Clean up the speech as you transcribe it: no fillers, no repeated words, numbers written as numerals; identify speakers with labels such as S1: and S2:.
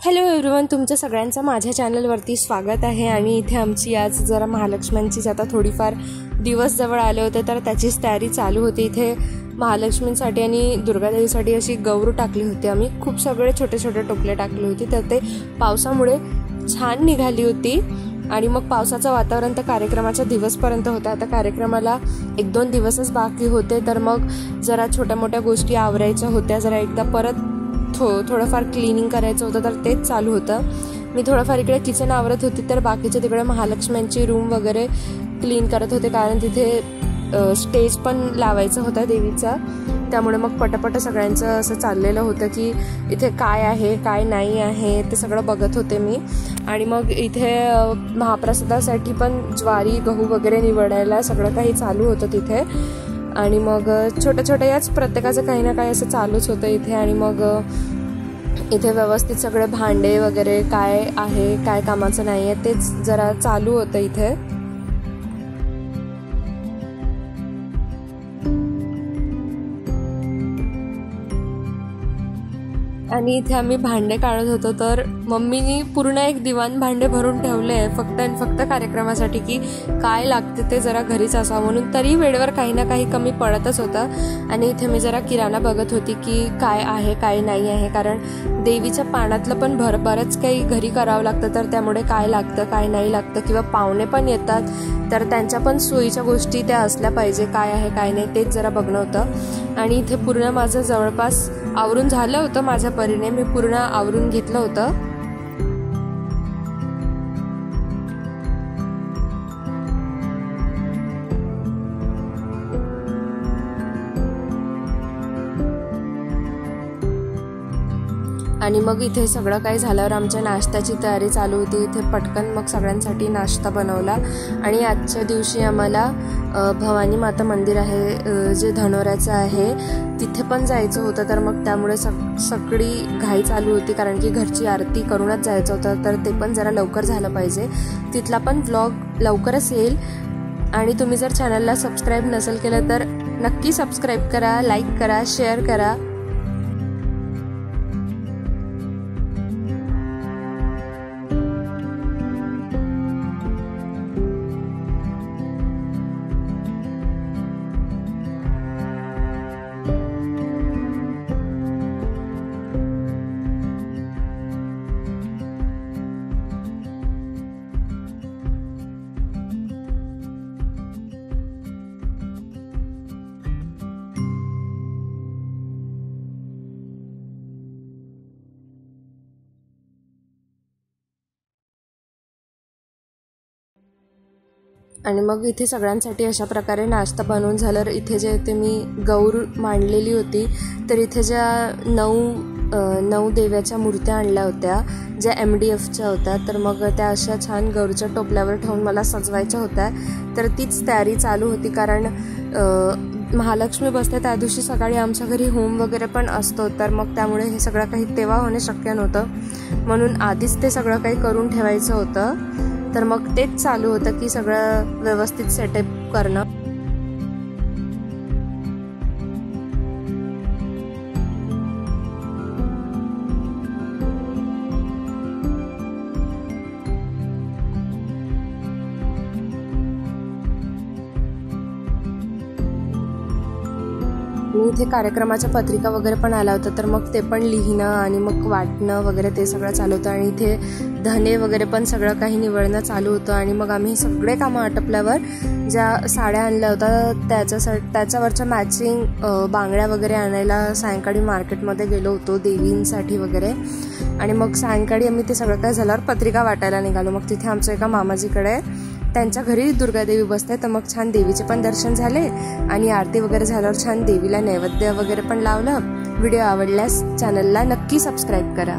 S1: Hello everyone, तुमचं सगळ्यांचं माझ्या चॅनलवरती स्वागत आहे। आणि इथे आमची आज जरा महालक्ष्म्यांचीच आता थोडीफार दिवस जवळ आले होते, तर त्याचीच तयारी चालू होती। इथे महालक्ष्मींसाठी आणि दुर्गादेवीसाठी अशी गौर टाकली होती आम्ही। खूप सगळे छोटे छोटे टोपले टाकले होते, तर ते पावसामुळे छान निघाली होती। आणि मग पावसाचं वातावरण तर कार्यक्रमाच्या दिवसपर्यंत होता। आता कार्यक्रमाला 1-2 दिवसच बाकी होते, तर मग जरा छोट्या मोठ्या गोष्टी आवरायच्या होत्या। जरा एकदा परत थोडंफार क्लिनिंग करायचं होतं, तर तेच चालू होतं। मी थोडंफार इकडे किचन आवरत होती, तर बाकीचे तिकडे महालक्ष्म्यांची रूम वगैरे क्लीन करत होते, कारण तिथे स्टेज पण लावायचं होता देवीचा। त्यामुळे मग पटापट सगळ्यांचं असं चाललेलं होतं की इथे काय आहे काय नाही आहे ते सगळं बघत होते मी। आणि मग इथे महाप्रसादासाठी पण ज्वारी गहू वगैरे निवडायला सगळं काही चालू होतं तिथे। आणि मग छोट्या छोट्या याच प्रत्येकाचं काही ना काही असं चालूच होतं इथे। आणि मग इथे व्यवस्थित सगळे भांडे वगैरे काय आहे काय कामाचं नाही आहे तेच जरा चालू होतं इथे। आणि इथे आम्ही भांडे काढत होतो, तर मम्मीनी पूर्ण एक दिवाण भांडे भरून ठेवले आहे फक्त आणि फक्त कार्यक्रमासाठी, की काय लागते ते जरा घरीच असावं म्हणून। तरी वेळेवर काही ना काही कमी पडतच होतं। आणि इथे मी जरा किराणा बघत होती की काय आहे काय नाही आहे, कारण देवीच्या पाण्यातलं पण बरंच काही घरी करावं लागतं, तर त्यामुळे काय लागतं काय नाही लागतं, किंवा पाहुणे पण येतात तर त्यांच्या पण सोयीच्या गोष्टी त्या असल्या पाहिजे, काय आहे काय नाही तेच जरा बघणं होतं। आणि इथे पूर्ण माझं जवळपास आवरून झालं होतं, माझ्या परीने मी पूर्ण आवरून घेतलं होतं। आणि मग इथे सगळं काही झाल्यावर आमच्या नाश्त्याची तयारी चालू होती। इथे पटकन मग सगळ्यांसाठी नाश्ता बनवला। आणि आजच्या दिवशी आम्हाला भवानी माता मंदिर आहे जे धनोऱ्याचं आहे तिथे पण जायचं होतं, तर मग त्यामुळे सगळी घाई चालू होती, कारण की घरची आरती करूनच जायचं होतं, तर ते पण जरा लवकर झालं पाहिजे। तिथला पण व्लॉग लवकरच येईल। आणि तुम्ही जर चॅनलला सबस्क्राईब नसेल केलं तर नक्की सबस्क्राईब करा, लाईक करा, शेअर करा। आणि मग इथे सगळ्यांसाठी अशा प्रकारे नाश्ता बनवून झाल्यावर इथे जे ते मी गौर मांडलेली होती, तर इथे ज्या 9 देव्याच्या मूर्त्या आणल्या होत्या ज्या MDFच्या होत्या, तर मग त्या अशा छान गौरच्या टोपल्यावर ठेवून मला सजवायच्या होत्या। तर तीच तयारी चालू होती, कारण महालक्ष्मी बसते त्या दिवशी सकाळी आमच्या घरी होम वगैरे पण असतो, तर मग त्यामुळे हे सगळं काही तेव्हा होणे शक्य नव्हतं, म्हणून आधीच ते सगळं काही करून ठेवायचं होतं। तर मग तेच चालू होतं की सगळं व्यवस्थित सेटअप करणं। इथे कार्यक्रमाच्या पत्रिका वगैरे पण आल्या होत्या, तर मग ते पण लिहिणं आणि मग वाटणं वगैरे ते सगळं चालू होतं। आणि इथे धने वगैरे पण सगळं काही निवडणं चालू होतं। आणि मग आम्ही सगळे कामं आटपल्यावर ज्या साड्या आणल्या होत्या त्याच्यावरच्या मॅचिंग बांगड्या वगैरे आणायला सायंकाळी मार्केटमध्ये गेलो होतो देवींसाठी वगैरे। आणि मग सायंकाळी आम्ही ते सगळं काय झाल्यावर पत्रिका वाटायला निघालो। मग तिथे आमच्या एका मामाजीकडे त्यांच्या घरी दुर्गादेवी बसते, तर मग छान देवीचे पण दर्शन झाले आणि आरती वगैरे झाल्यावर छान देवीला नैवेद्य वगैरे पण लावलं। व्हिडिओ आवडल्यास चॅनलला नक्की सबस्क्राईब करा।